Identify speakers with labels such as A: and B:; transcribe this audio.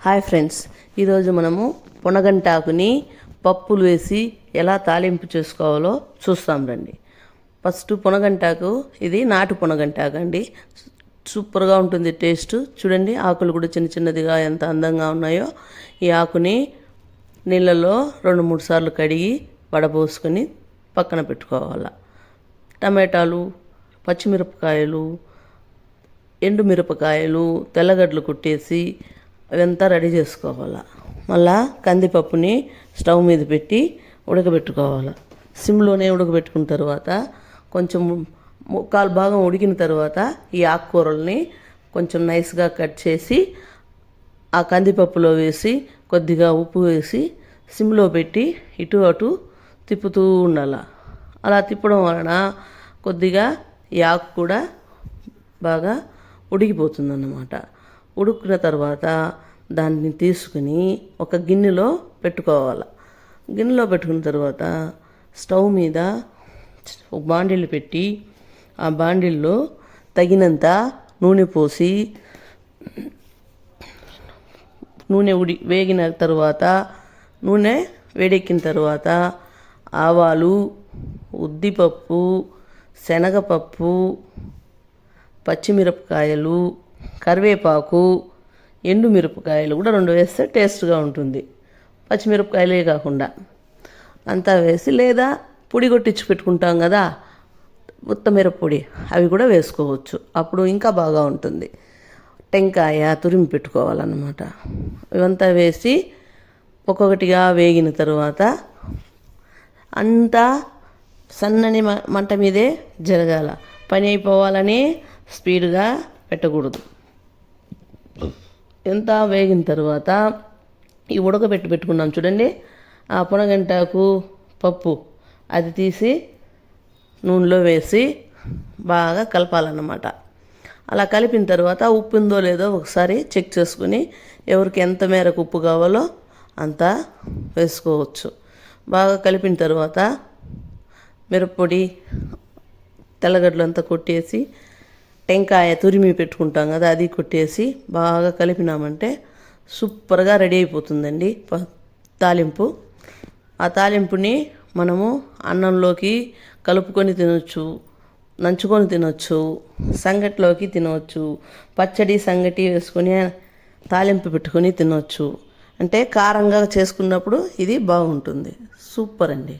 A: Hi friends, ఈరోజు మనము పొనగంటాకుని పప్పులు వేసి ఎలా తాలింపు చేసుకోవాలో చూస్తాం రండి. ఫస్ట్ పొనగంటాకు, ఇది నాటు పొనగంటాకు అండి. సూపర్గా ఉంటుంది టేస్ట్. చూడండి, ఆకులు కూడా చిన్న చిన్నదిగా ఎంత అందంగా ఉన్నాయో. ఈ ఆకుని నీళ్ళలో 2-3 సార్లు కడిగి వడపోసుకొని పక్కన పెట్టుకోవాలి. టమాటాలు, పచ్చిమిరపకాయలు, ఎండుమిరపకాయలు, తెల్లగడ్డలు కొట్టేసి అదంతా రెడీ చేసుకోవాలి. మళ్ళా కందిపప్పుని స్టవ్ మీద పెట్టి ఉడకబెట్టుకోవాలి. సిమ్లోనే ఉడకబెట్టుకున్న తర్వాత కొంచెం ముక్కాలు భాగం ఉడికిన తర్వాత ఈ ఆకుకూరల్ని కొంచెం నైస్గా కట్ చేసి ఆ కందిపప్పులో వేసి కొద్దిగా ఉప్పు వేసి సిమ్లో పెట్టి ఇటు అటు తిప్పుతూ ఉండాలి. అలా తిప్పడం వలన కొద్దిగా ఈ ఆకు కూడా బాగా ఉడికిపోతుందన్నమాట. ఉడుకున్న తర్వాత దాన్ని తీసుకుని ఒక గిన్నెలో పెట్టుకోవాలి. గిన్నెలో పెట్టుకున్న తర్వాత స్టవ్ మీద ఒక బాండిల్ పెట్టి ఆ బాండిల్లో తగినంత నూనె పోసి నూనె వేగిన తర్వాత నూనె వేడెక్కిన తర్వాత ఆవాలు, ఉద్దిపప్పు, శనగపప్పు, పచ్చిమిరపకాయలు, కరివేపాకు, ఎండుమిరపకాయలు కూడా 2 వేస్తే టేస్ట్గా ఉంటుంది. పచ్చిమిరపకాయలే కాకుండా అంతా వేసి, లేదా పొడి కొట్టించి పెట్టుకుంటాం కదా ఉత్తమిరపొడి, అవి కూడా వేసుకోవచ్చు. అప్పుడు ఇంకా బాగా ఉంటుంది. టెంకాయ తురిమి పెట్టుకోవాలన్నమాట. ఇవంతా వేసి ఒక్కొక్కటిగా వేగిన తర్వాత అంతా సన్నని మంట మీదే జరగాల. పని అయిపోవాలని స్పీడ్గా పెట్టకూడదు. ఎంత వేగిన తర్వాత ఈ పెట్టుకున్నాం చూడండి, ఆ పొనగంటాకు పప్పు అది తీసి నూనెలో వేసి బాగా కలపాలన్నమాట. అలా కలిపిన తర్వాత ఉప్పు ఉందో లేదో ఒకసారి చెక్ చేసుకుని ఎవరికి ఎంత మేరకు ఉప్పు కావాలో అంత వేసుకోవచ్చు. బాగా కలిపిన తర్వాత మిరప్పొడి, తెల్లగడ్డలు అంతా కొట్టేసి టెంకాయ తురిమి పెట్టుకుంటాం కదా అది కొట్టేసి బాగా కలిపినామంటే సూపర్గా రెడీ అయిపోతుందండి తాలింపు. ఆ తాలింపుని మనము అన్నంలోకి కలుపుకొని తినొచ్చు, నంచుకొని తినొచ్చు, సంగటిలోకి తినవచ్చు, పచ్చడి సంగటి వేసుకొని తాలింపు పెట్టుకొని తినొచ్చు. అంటే కారంగా చేసుకున్నప్పుడు ఇది బాగుంటుంది. సూపర్ అండి.